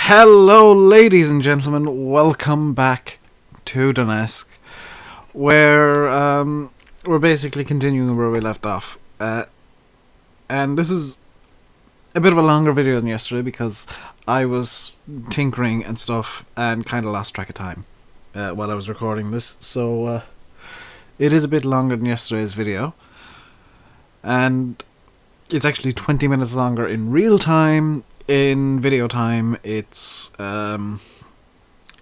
Hello, ladies and gentlemen. Welcome back to Duneske, where we're basically continuing where we left off. And this is a bit of a longer video than yesterday because I was tinkering and stuff and kind of lost track of time while I was recording this. So it is a bit longer than yesterday's video, and it's actually 20 minutes longer in real time. In video time, it's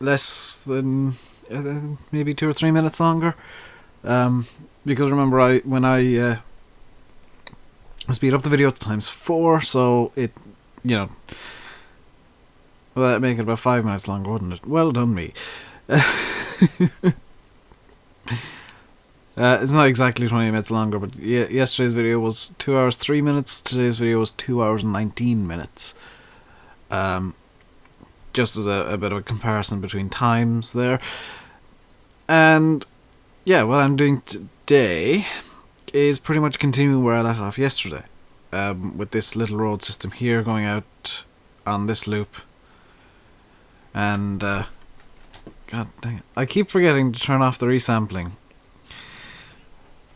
less than maybe 2 or 3 minutes longer. Because remember, when I speed up the video to ×4, so it, well, that'd make it about 5 minutes longer, wouldn't it? Well done, me. It's not exactly 20 minutes longer, but yesterday's video was 2 hours 3 minutes. Today's video was 2 hours and 19 minutes. Just as a bit of a comparison between times there. And yeah, what I'm doing today is pretty much continuing where I left off yesterday, with this little road system here going out on this loop. And god dang it, I keep forgetting to turn off the resampling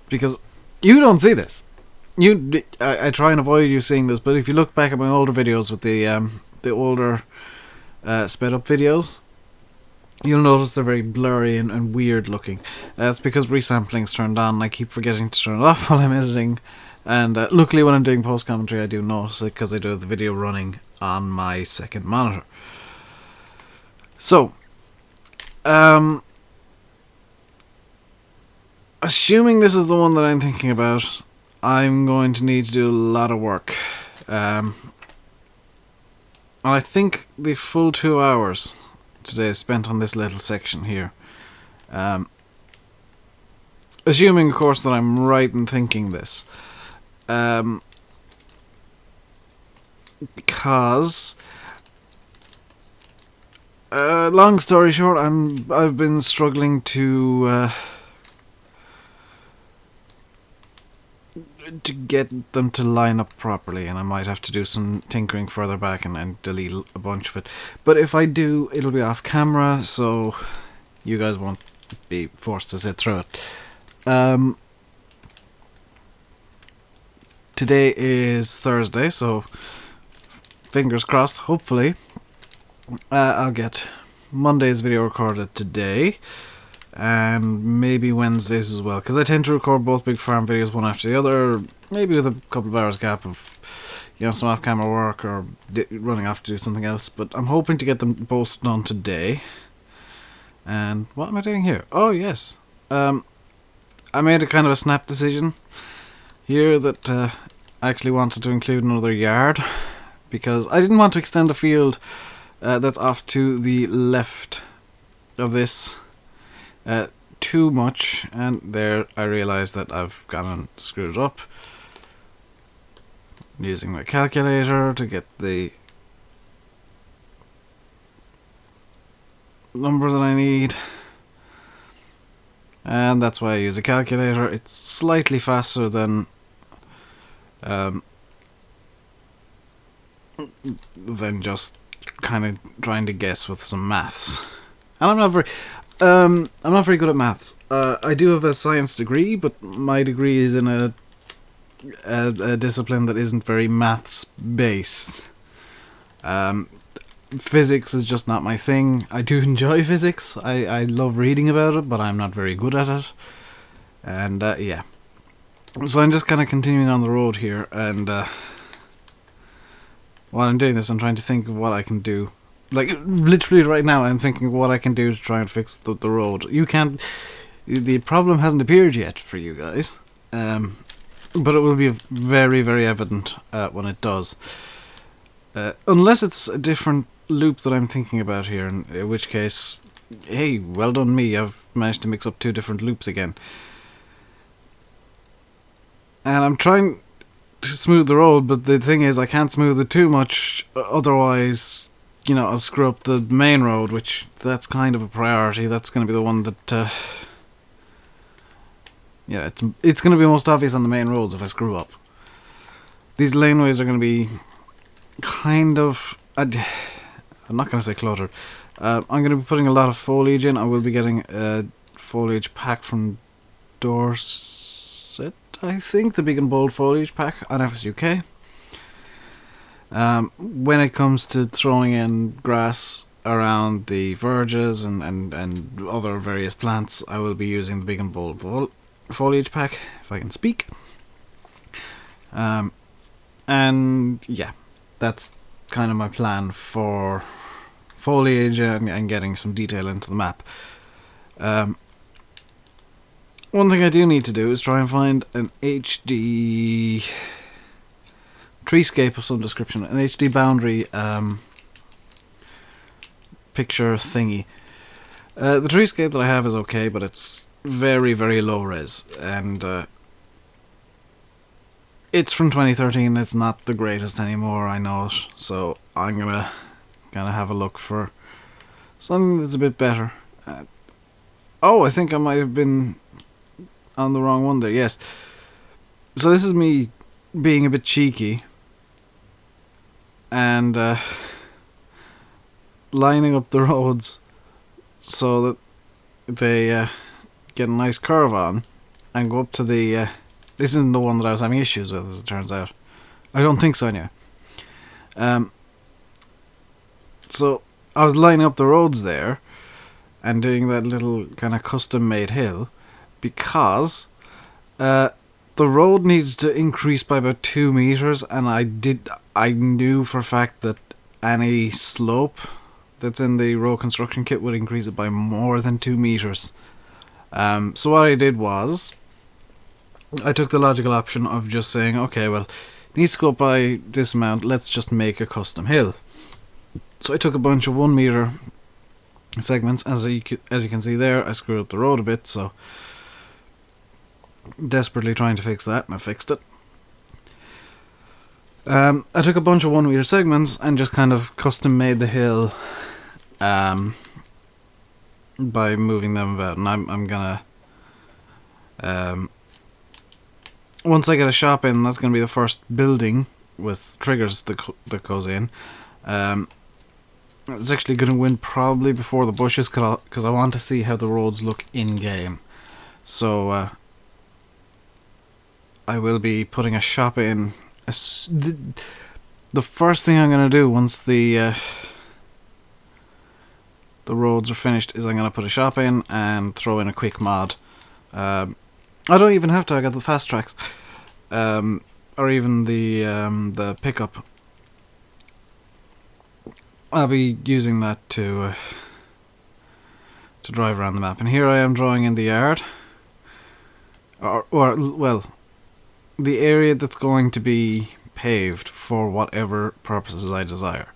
because you don't see this. I try and avoid you seeing this, but if you look back at my older videos with the older sped up videos, you'll notice they're very blurry and weird looking. That's because resampling's turned on and I keep forgetting to turn it off while I'm editing. And luckily when I'm doing post commentary I do notice it because I do have the video running on my second monitor. So, assuming this is the one that I'm thinking about, I'm going to need to do a lot of work. I think the full 2 hours today is spent on this little section here. Assuming, of course, that I'm right in thinking this. Because long story short, I've been struggling to get them to line up properly, and I might have to do some tinkering further back and delete a bunch of it. But if I do, it'll be off camera, so you guys won't be forced to sit through it. Today is Thursday, so fingers crossed, hopefully I'll get Monday's video recorded today, and maybe Wednesdays as well, because I tend to record both big farm videos one after the other, maybe with a couple of hours gap of some off-camera work or running off to do something else. But I'm hoping to get them both done today. And what am I doing here? Oh yes, I made a kind of a snap decision here that I actually wanted to include another yard, because I didn't want to extend the field that's off to the left of this too much, and there I realised that I've gone and screwed it up. I'm using my calculator to get the number that I need, and that's why I use a calculator. It's slightly faster than just kind of trying to guess with some maths. And I'm not very good at maths. I do have a science degree, but my degree is in a discipline that isn't very maths based. Physics is just not my thing. I do enjoy physics. I love reading about it, but I'm not very good at it. And yeah, so I'm just kind of continuing on the road here, and while I'm doing this, I'm trying to think of what I can do. Like, literally right now, I'm thinking of what I can do to try and fix the road. The problem hasn't appeared yet for you guys, but it will be very, very evident when it does. Unless it's a different loop that I'm thinking about here, in which case, hey, well done me, I've managed to mix up 2 different loops again. And I'm trying to smooth the road, but the thing is, I can't smooth it too much, otherwise I'll screw up the main road, which that's kind of a priority. That's going to be the one that, it's going to be most obvious on the main roads if I screw up. These laneways are going to be kind of, I'm not going to say cluttered. I'm going to be putting a lot of foliage in. I will be getting a foliage pack from Dorset, I think, the big and bold foliage pack on FS UK. When it comes to throwing in grass around the verges and other various plants, I will be using the big and bold foliage pack, if I can speak. And yeah, that's kind of my plan for foliage and getting some detail into the map. One thing I do need to do is try and find an HD treescape of some description, an HD boundary picture thingy. The treescape that I have is okay, but it's very, very low res, and it's from 2013. It's not the greatest anymore, I know it, so I'm gonna have a look for something that's a bit better. Oh, I think I might have been on the wrong one there, yes. So this is me being a bit cheeky and lining up the roads so that they get a nice curve on and go up to the... this isn't the one that I was having issues with, as it turns out. I don't think so, anyway. So I was lining up the roads there and doing that little kind of custom-made hill because the road needed to increase by about 2 meters, and I knew for a fact that any slope that's in the road construction kit would increase it by more than 2 meters. So what I did was I took the logical option of just saying, okay, well, it needs to go up by this amount, let's just make a custom hill. So I took a bunch of 1 meter segments. As you can see there, I screwed up the road a bit, so desperately trying to fix that, and I fixed it. I took a bunch of 1 meter segments and just kind of custom made the hill by moving them about, and I'm gonna once I get a shop in, that's gonna be the first building with triggers that goes in. It's actually going to win probably before the bushes, because I want to see how the roads look in-game. So I will be putting a shop in. The first thing I'm going to do once the roads are finished is I'm going to put a shop in and throw in a quick mod. I don't even have to, I got the fast tracks. Or even the pickup. I'll be using that to drive around the map. And here I am drawing in the yard. Or well, the area that's going to be paved for whatever purposes I desire.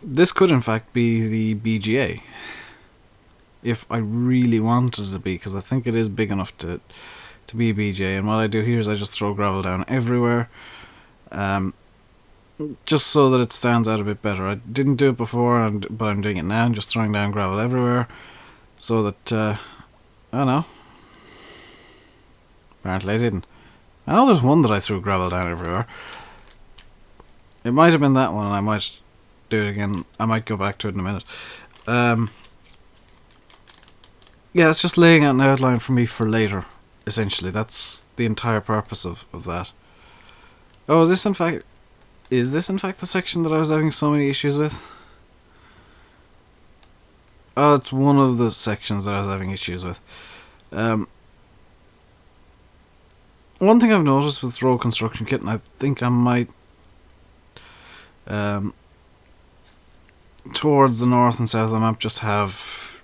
This could in fact be the BGA, if I really wanted it to be, because I think it is big enough to be BGA. And what I do here is I just throw gravel down everywhere, just so that it stands out a bit better. I didn't do it before, but I'm doing it now. I'm just throwing down gravel everywhere, so that I don't know. Apparently I didn't. I know there's one that I threw gravel down everywhere. It might have been that one, and I might do it again. I might go back to it in a minute. Yeah, it's just laying out an outline for me for later, essentially. That's the entire purpose of that. Oh, is this in fact the section that I was having so many issues with? Oh, it's one of the sections that I was having issues with. One thing I've noticed with road construction kit, and I think I might towards the north and south of the map just have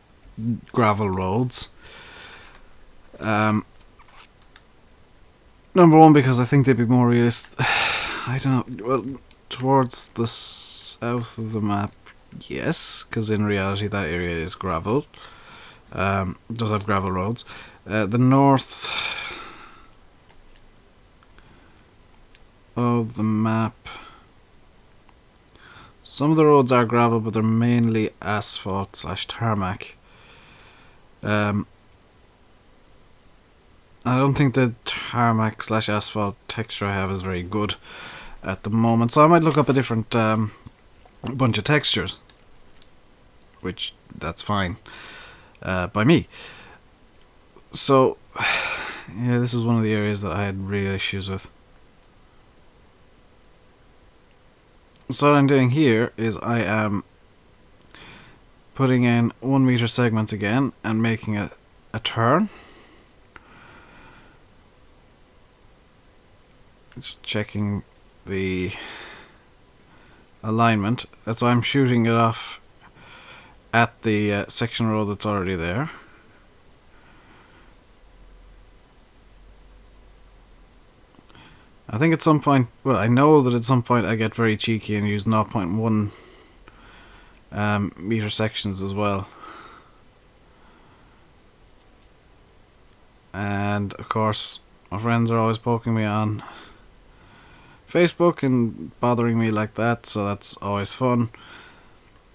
gravel roads. Number one, because I think they'd be more realistic. I don't know. Well, towards the south of the map, yes, because in reality that area is gravel. It does have gravel roads. The north of the map, some of the roads are gravel, but they're mainly asphalt / tarmac. I don't think the tarmac / asphalt texture I have is very good at the moment, so I might look up a different a bunch of textures, which that's fine by me. So yeah, this was one of the areas that I had real issues with. So what I'm doing here is I am putting in 1 meter segments again and making a turn. Just checking the alignment. That's why I'm shooting it off at the section road that's already there. I think at some point, well, I know that at some point I get very cheeky and use 0.1 meter sections as well. And of course, my friends are always poking me on Facebook and bothering me like that, so that's always fun.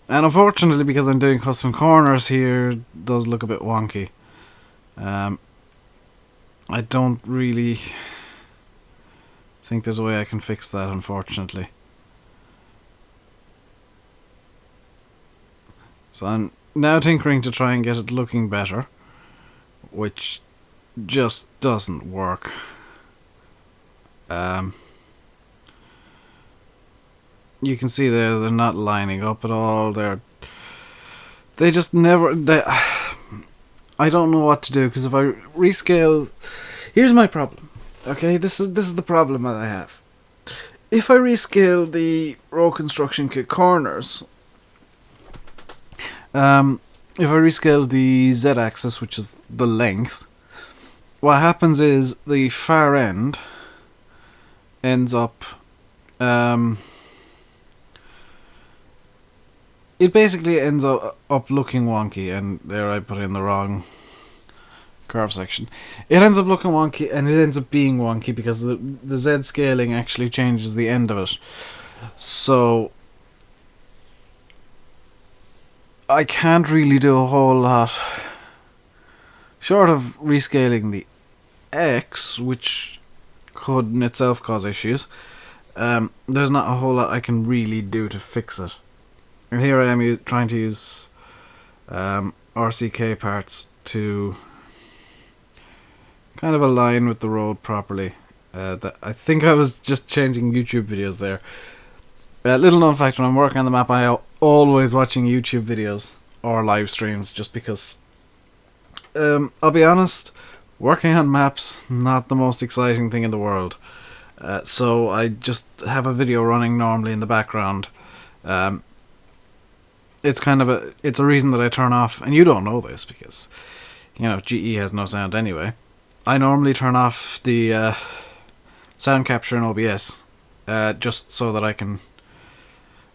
And unfortunately, because I'm doing custom corners here, it does look a bit wonky. I don't really think there's a way I can fix that, unfortunately. So I'm now tinkering to try and get it looking better, which just doesn't work. You can see there they're not lining up at all. They just never. I don't know what to do, because if I rescale, here's my problem. Okay, this is the problem that I have. If I rescale the row construction kit corners, if I rescale the z-axis, which is the length, what happens is the far end ends up. It basically ends up looking wonky, and there I put in the wrong curve section. It ends up looking wonky, and it ends up being wonky because the Z scaling actually changes the end of it. So I can't really do a whole lot short of rescaling the X, which could in itself cause issues. There's not a whole lot I can really do to fix it. And here I am trying to use RCK parts to kind of align with the road properly. I think I was just changing YouTube videos there. Little known fact, when I'm working on the map, I'm always watching YouTube videos or live streams, just because, I'll be honest, working on maps, not the most exciting thing in the world. So I just have a video running normally in the background. It's kind of a reason that I turn off, and you don't know this because, GE has no sound anyway. I normally turn off the sound capture in OBS, just so that I can.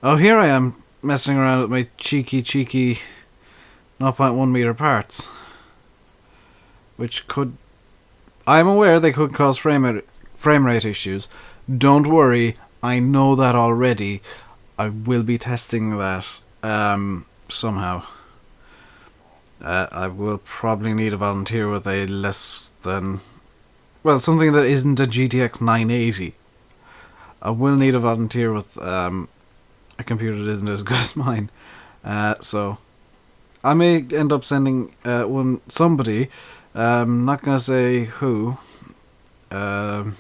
Oh, here I am messing around with my cheeky 0.1 meter parts, which could. I'm aware they could cause frame rate issues. Don't worry, I know that already. I will be testing that. Somehow. I will probably need a volunteer with a something that isn't a GTX 980. I will need a volunteer with a computer that isn't as good as mine. So I may end up sending somebody. I'm not gonna say who. Well,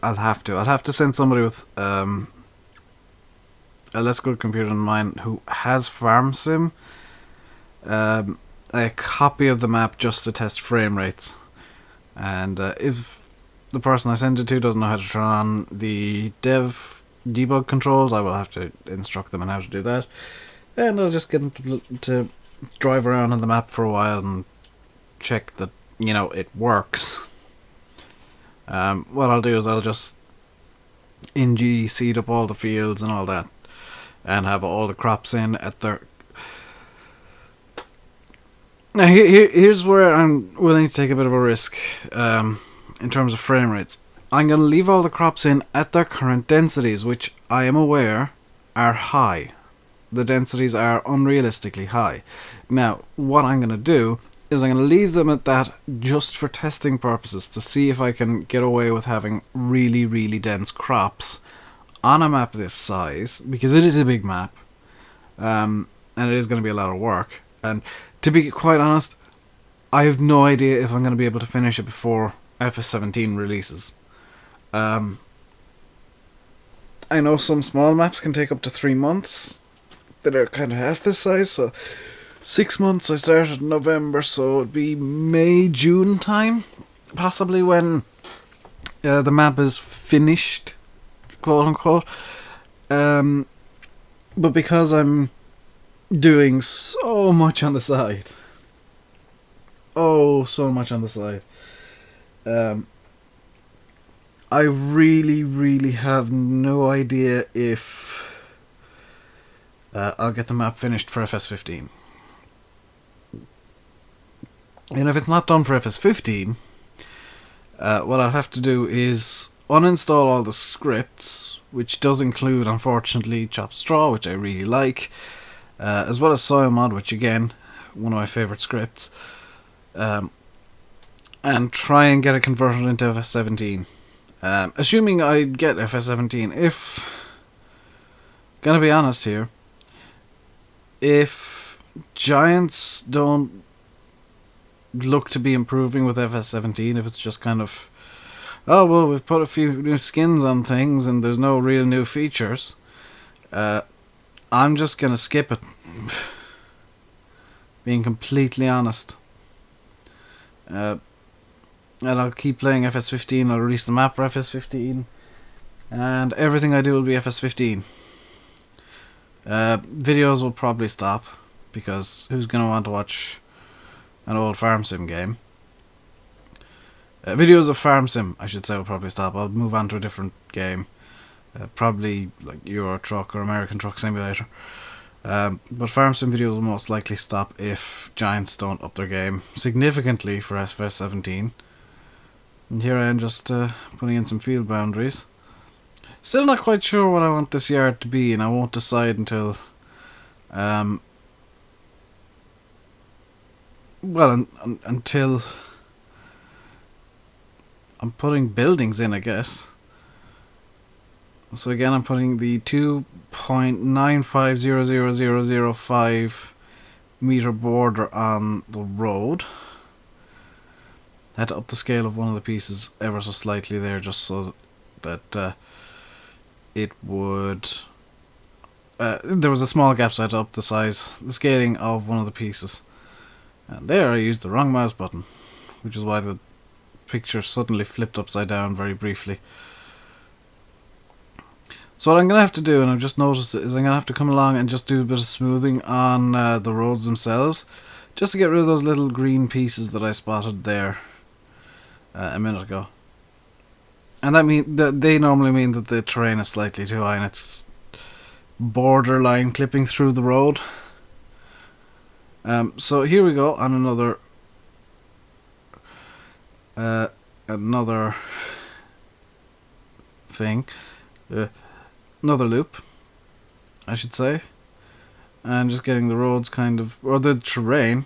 I'll have to. I'll have to send somebody with a less good computer than mine who has Farm Sim, a copy of the map just to test frame rates. And if the person I send it to doesn't know how to turn on the debug controls, I will have to instruct them on how to do that. And I'll just get them to drive around on the map for a while and check that, it works. What I'll do is I'll just seed up all the fields and all that, and have all the crops in at their. Now here's where I'm willing to take a bit of a risk in terms of frame rates. I'm going to leave all the crops in at their current densities, which I am aware are high. The densities are unrealistically high. Now, what I'm going to do is I'm going to leave them at that just for testing purposes, to see if I can get away with having really, really dense crops on a map this size, because it is a big map, and it is going to be a lot of work. And to be quite honest, I have no idea if I'm going to be able to finish it before FS17 releases. I know some small maps can take up to 3 months that are kind of half this size, so 6 months. I started in November, so it'd be May, June time, possibly, when the map is finished, quote unquote. But because I'm doing so much on the side, so much on the side, I really have no idea if I'll get the map finished for FS15. And if it's not done for FS15, what I'll have to do is uninstall all the scripts, which does include, unfortunately, Chop Straw, which I really like, as well as Soil Mod, which again, one of my favourite scripts, and try and get it converted into FS17. Assuming I get FS17, if, gonna be honest here, if Giants don't look to be improving with FS17, if it's just kind of, oh well, we've put a few new skins on things and there's no real new features, I'm just gonna skip it. Being completely honest. And I'll keep playing FS15, I'll release the map for FS15, and everything I do will be FS15. Videos will probably stop, because who's going to want to watch an old farm sim game? Videos of farm sim, I should say, will probably stop. I'll move on to a different game, probably like Euro Truck or American Truck Simulator. But farm sim videos will most likely stop if Giants don't up their game significantly for FS17. And here I am just putting in some field boundaries. Still not quite sure what I want this yard to be, and I won't decide until until I'm putting buildings in, I guess. So again, I'm putting the 2.950005 meter border on the road. I had to up the scale of one of the pieces ever so slightly there, just so that it would... there was a small gap, so I had to up the scaling of one of the pieces. And there I used the wrong mouse button, which is why the picture suddenly flipped upside down very briefly. So what I'm going to have to do, and I've just noticed it, is I'm going to have to come along and just do a bit of smoothing on the roads themselves, just to get rid of those little green pieces that I spotted there a minute ago. And they normally mean that the terrain is slightly too high and it's borderline clipping through the road. So here we go on another thing, another loop, I should say, and just getting the roads kind of, or the terrain.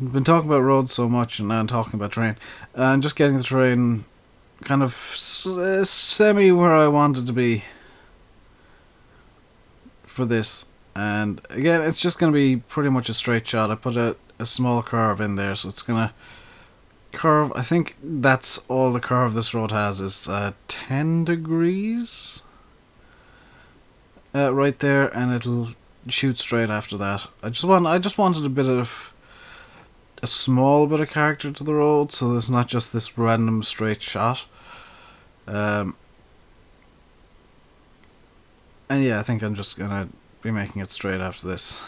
We've been talking about roads so much, and now I'm talking about terrain, and just getting the terrain kind of semi where I want it to be for this. And again, it's just going to be pretty much a straight shot. I put a small curve in there, so it's going to curve. I think that's all the curve this road has is 10 degrees right there, and it'll shoot straight after that. I just wanted a bit of a small bit of character to the road, so there's not just this random straight shot. And yeah, I think I'm just gonna be making it straight after this.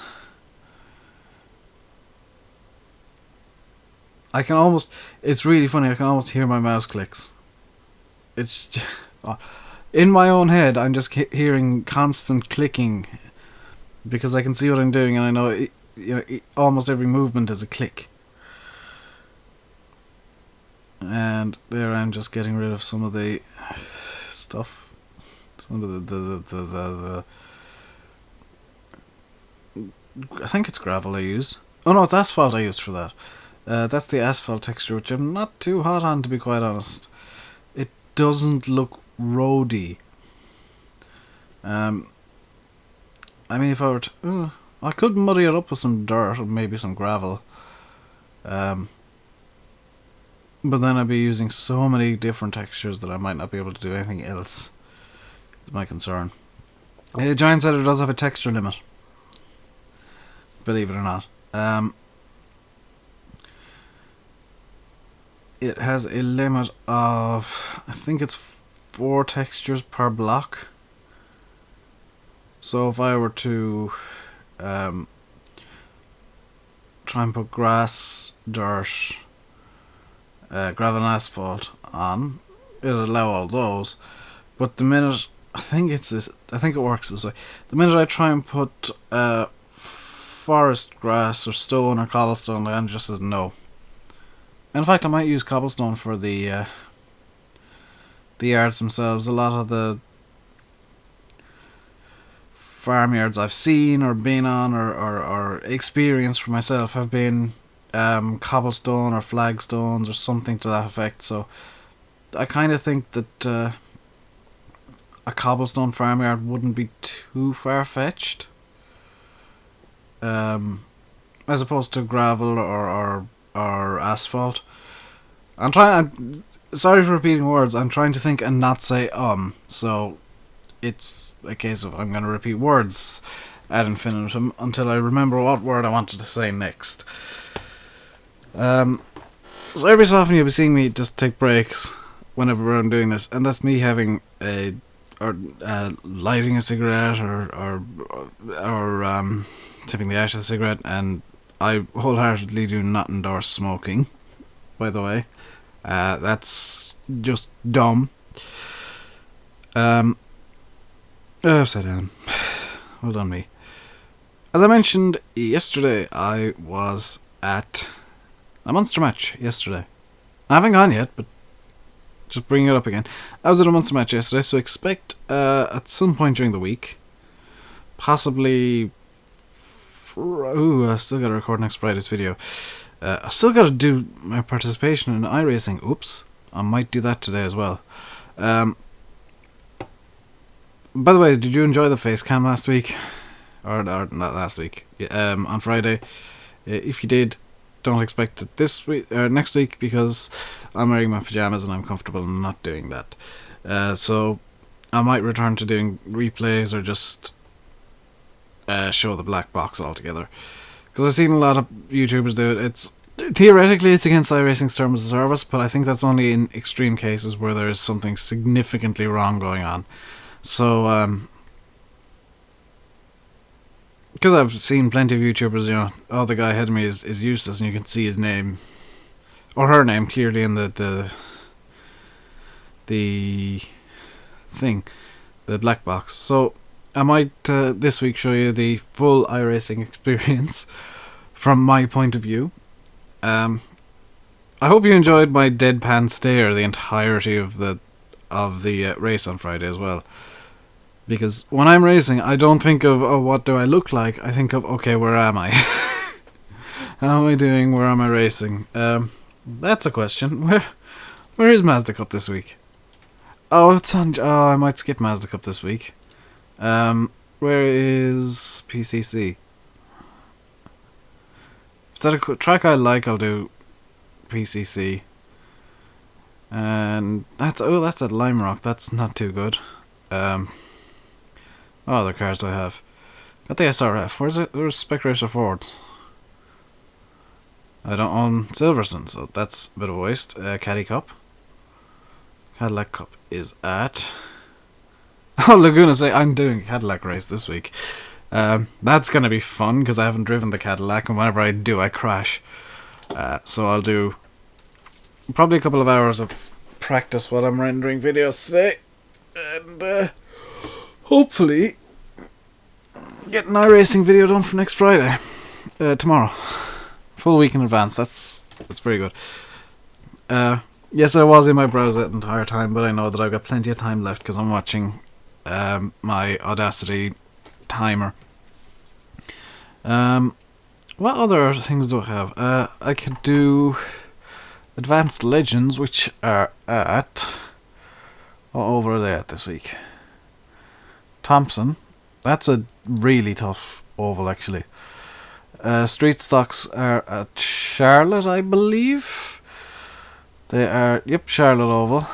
I can almost, it's really funny, I can almost hear my mouse clicks. It's just, in my own head, I'm just hearing constant clicking, because I can see what I'm doing, and I know almost every movement is a click. And there I'm just getting rid of some of the stuff, some of the I think it's gravel I used. Oh no, it's asphalt I used for that. That's the asphalt texture, which I'm not too hot on, to be quite honest. It doesn't look roady. I mean, if I were to, I could muddy it up with some dirt and maybe some gravel. But then I'd be using so many different textures that I might not be able to do anything else. Is my concern. Giant Setter does have a texture limit, believe it or not. It has a limit of, I think it's 4 textures per block. So if I were to try and put grass, dirt, gravel and asphalt on, it'll allow all those. But the minute, I think it works this way. The minute I try and put forest grass or stone or cobblestone, it just says no. In fact, I might use cobblestone for the yards themselves. A lot of the farmyards I've seen or been on or experienced for myself have been cobblestone or flagstones or something to that effect. So I kind of think that a cobblestone farmyard wouldn't be too far-fetched, as opposed to gravel or asphalt. Sorry for repeating words. I'm trying to think and not say so it's a case of I'm going to repeat words ad infinitum until I remember what word I wanted to say next. So every so often you'll be seeing me just take breaks whenever I'm doing this, and that's me having lighting a cigarette or tipping the ash of the cigarette, and I wholeheartedly do not endorse smoking, by the way. That's just dumb. Upside down. Well done, me. As I mentioned yesterday, I was at a Munster match yesterday. I haven't gone yet, but just bringing it up again. I was at a Munster match yesterday, so expect at some point during the week, possibly. I've still got to record next Friday's video. I've still got to do my participation in iRacing. Oops, I might do that today as well. By the way, did you enjoy the face cam last week? Or not last week. On Friday. If you did, don't expect it this week or next week, because I'm wearing my pajamas and I'm comfortable not doing that. So I might return to doing replays or just show the black box altogether, because I've seen a lot of YouTubers do it. Theoretically it's against iRacing's terms of service, but I think that's only in extreme cases where there is something significantly wrong going on. So because I've seen plenty of YouTubers, the guy ahead of me is useless, and you can see his name or her name clearly in the thing, the black box. So I might this week show you the full iRacing experience from my point of view. I hope you enjoyed my deadpan stare the entirety of the race on Friday as well. Because when I'm racing, I don't think of, what do I look like? I think of, okay, where am I? How am I doing? Where am I racing? That's a question. Where is Mazda Cup this week? Oh, it's on. Oh, I might skip Mazda Cup this week. Where is PCC? If it's at a track I like, I'll do PCC. And that's at Lime Rock. That's not too good. What other cars do I have? Got the SRF. Where's Spec Racer Fords? I don't own Silverstone, so that's a bit of a waste. Caddy Cup. Cadillac Cup is at... Oh, Laguna say I'm doing a Cadillac race this week. That's going to be fun, because I haven't driven the Cadillac, and whenever I do, I crash. So I'll do probably a couple of hours of practice while I'm rendering videos today. And hopefully get an iRacing video done for next Friday. Tomorrow. Full week in advance. That's very good. Yes, I was in my browser the entire time, but I know that I've got plenty of time left because I'm watching my Audacity timer. What other things do I have? I could do Advanced Legends, which are at What over are they at this week? Thompson. That's a really tough oval, actually. Street stocks are at Charlotte, I believe. They are, yep, Charlotte Oval.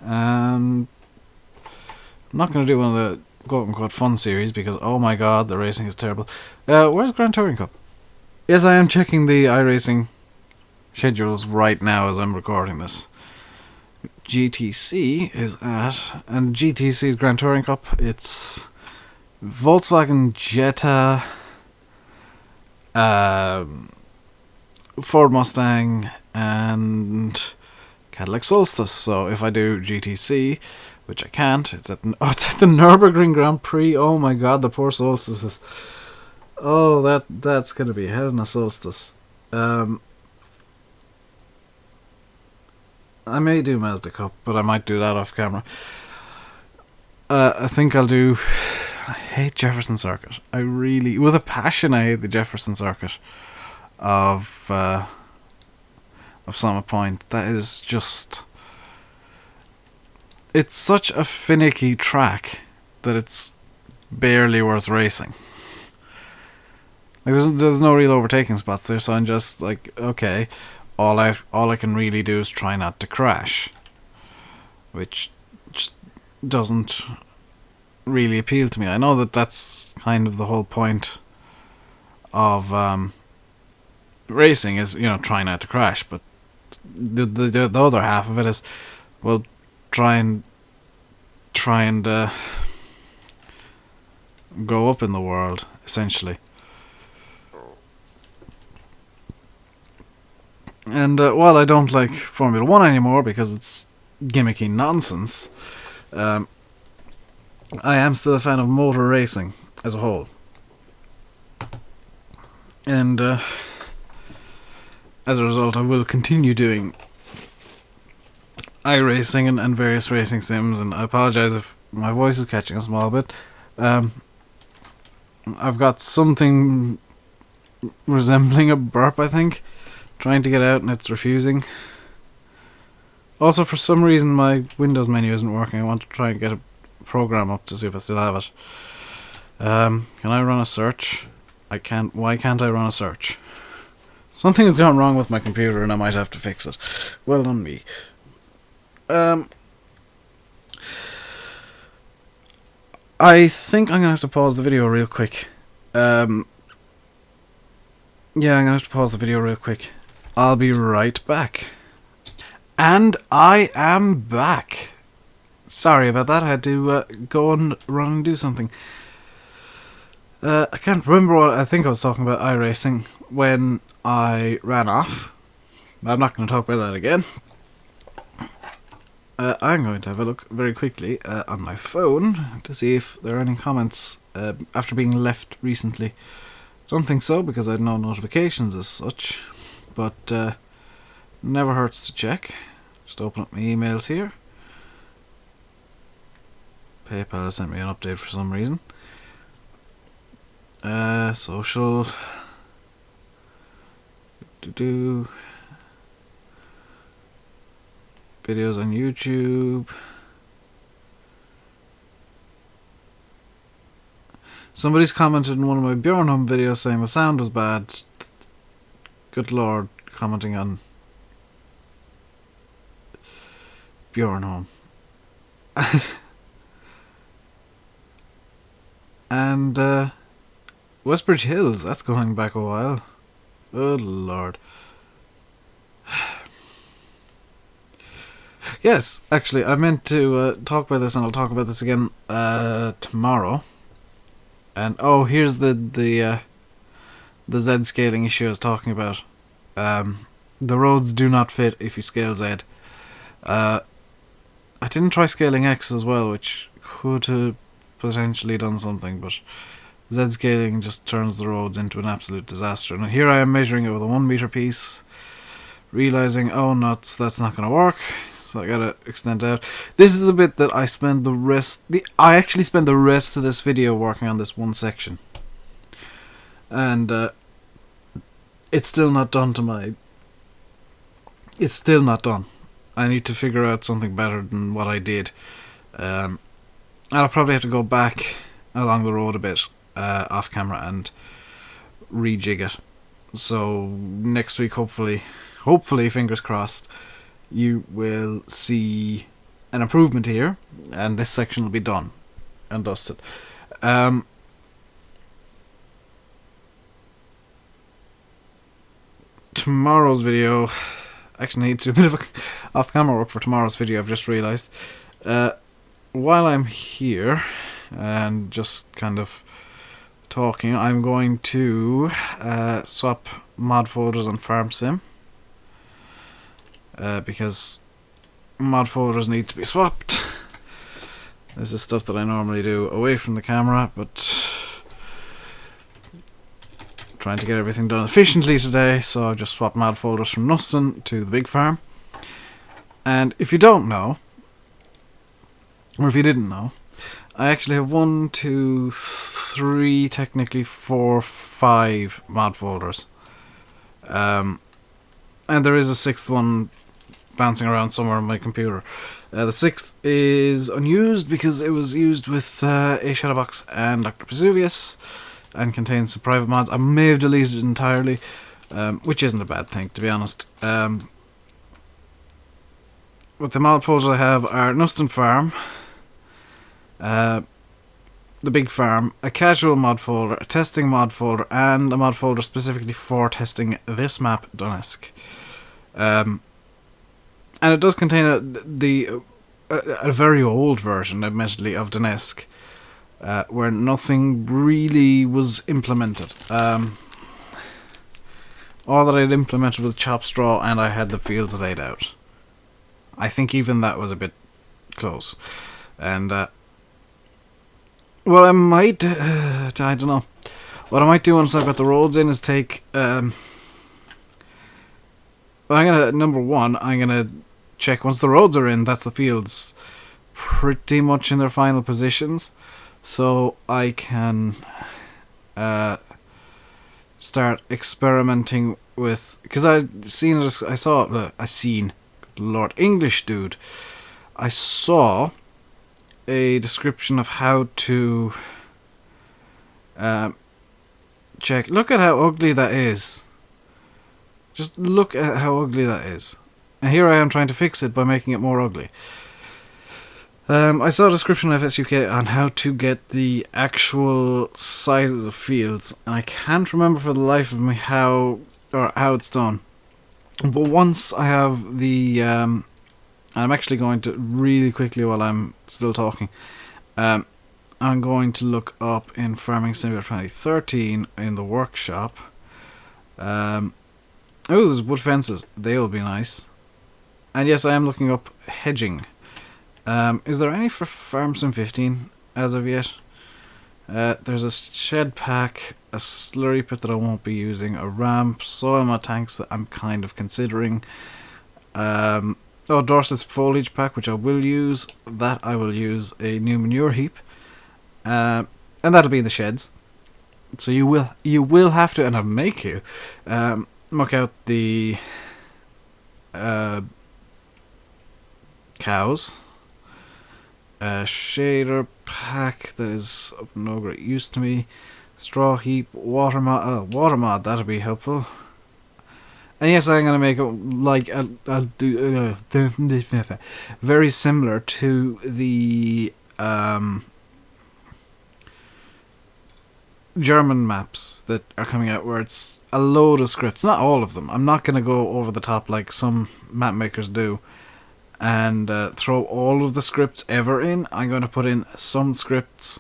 I'm not going to do one of the quote-unquote fun series because, oh my god, the racing is terrible. Where's Grand Touring Cup? Yes, I am checking the iRacing schedules right now as I'm recording this. GTC is at, and GTC's Grand Touring Cup, it's Volkswagen Jetta, Ford Mustang, and Cadillac Solstice. So if I do GTC, which I can't, it's at the Nürburgring Grand Prix. Oh my god, the poor Solstices. Oh, that's gonna be a hell of a Solstice. I may do Mazda Cup, but I might do that off camera. I think I'll do... I hate Jefferson Circuit. I really, with a passion, I hate the Jefferson Circuit of Summit Point. That is just... It's such a finicky track that it's barely worth racing. Like there's no real overtaking spots there, so I'm just like, okay, all I can really do is try not to crash, which just doesn't really appeal to me. I know that that's kind of the whole point of racing is, you know, try not to crash, but the other half of it is, well, try and go up in the world, essentially. And while I don't like Formula 1 anymore because it's gimmicky nonsense, I am still a fan of motor racing as a whole. And as a result, I will continue doing iRacing and various racing sims, and I apologise if my voice is catching a small bit. I've got something resembling a burp, I think, trying to get out and it's refusing. Also, for some reason my Windows menu isn't working. I want to try and get a program up to see if I still have it. Can I run a search? I can't. Why can't I run a search? Something has gone wrong with my computer and I might have to fix it. Well done me. I think I'm going to have to pause the video real quick. Yeah, I'm going to have to pause the video real quick. I'll be right back. And I am back. Sorry about that, I had to go and run and do something. I can't remember what I think I was talking about iRacing when I ran off. I'm not going to talk about that again. I'm going to have a look very quickly on my phone to see if there are any comments after being left recently. Don't think so because I had no notifications as such, but never hurts to check. Just open up my emails here. PayPal has sent me an update for some reason. Social. Videos on YouTube. Somebody's commented in one of my Bjornholm videos saying the sound was bad. Good lord, commenting on Bjornholm. And Westbridge Hills, that's going back a while. Good lord. Yes, actually, I meant to talk about this, and I'll talk about this again tomorrow. And oh, here's the Z scaling issue I was talking about. The roads do not fit if you scale Z. I didn't try scaling X as well, which could have potentially done something, but Z scaling just turns the roads into an absolute disaster. And here I am measuring it with a 1 meter piece, realizing, oh nuts, that's not going to work. So I gotta extend out. This is the bit that I spend the rest... I actually spend the rest of this video working on this one section. And it's still not done to my... It's still not done. I need to figure out something better than what I did. And I'll probably have to go back along the road a bit off camera and rejig it. So next week, hopefully, fingers crossed, you will see an improvement here, and this section will be done and dusted. Tomorrow's video, actually need to do a bit of off-camera work for tomorrow's video. I've just realised. While I'm here and just kind of talking, I'm going to swap mod folders on FarmSim, because mod folders need to be swapped. This is stuff that I normally do away from the camera, but trying to get everything done efficiently today, so I've just swapped mod folders from Nuston to the big farm. And if you don't know, or if you didn't know, I actually have 1, 2, 3, technically 4, 5 mod folders. And there is a 6th one bouncing around somewhere on my computer. The 6th is unused because it was used with A Shadowbox and Dr. Vesuvius and contains some private mods. I may have deleted it entirely, which isn't a bad thing, to be honest. What the mod folders I have are Nuston Farm, the big farm, a casual mod folder, a testing mod folder, and a mod folder specifically for testing this map, Duneske. And it does contain a very old version, admittedly, of Duneske, where nothing really was implemented. All that I'd implemented was chop straw, and I had the fields laid out. I think even that was a bit close. And, well, I might, I don't know. What I might do once I've got the roads in is take, well, number one, I'm gonna check once the roads are in, that's the fields pretty much in their final positions, so I can start experimenting with, because I saw a description of how to check. Look at how ugly that is. Just look at how ugly that is. And here I am trying to fix it by making it more ugly. I saw a description of SUK on how to get the actual sizes of fields, and I can't remember for the life of me how it's done. But once I have the, I'm actually going to really quickly while I'm still talking, I'm going to look up in Farming Simulator 2013 in the workshop. Oh, there's wood fences. They will be nice. And yes, I am looking up hedging. Is there any for FarmSim 15 as of yet? There's a shed pack, a slurry pit that I won't be using, a ramp, soil mod tanks that I'm kind of considering. Dorset's foliage pack, which I will use. That I will use a new manure heap. And that'll be in the sheds. So you will have to, and I'll make you, muck out the cows. A shader pack that is of no great use to me. Straw heap, water mod, that'll be helpful. And yes, I'm gonna make it like I'll do very similar to the German maps that are coming out, where it's a load of scripts. Not all of them. I'm not gonna go over the top like some map makers do and throw all of the scripts ever in. I'm going to put in some scripts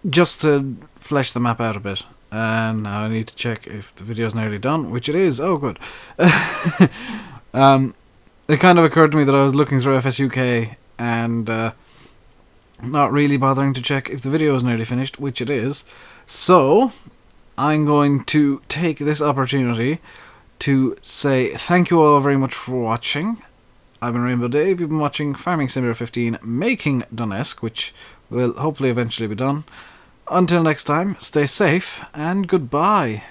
just to flesh the map out a bit. And now I need to check if the video's nearly done, which it is. Oh, good. It kind of occurred to me that I was looking through FSUK and not really bothering to check if the video is nearly finished, which it is. So I'm going to take this opportunity to say thank you all very much for watching. I've been Rainbow Dave, you've been watching Farming Simulator 15 Making Duneske, which will hopefully eventually be done. Until next time, stay safe and goodbye.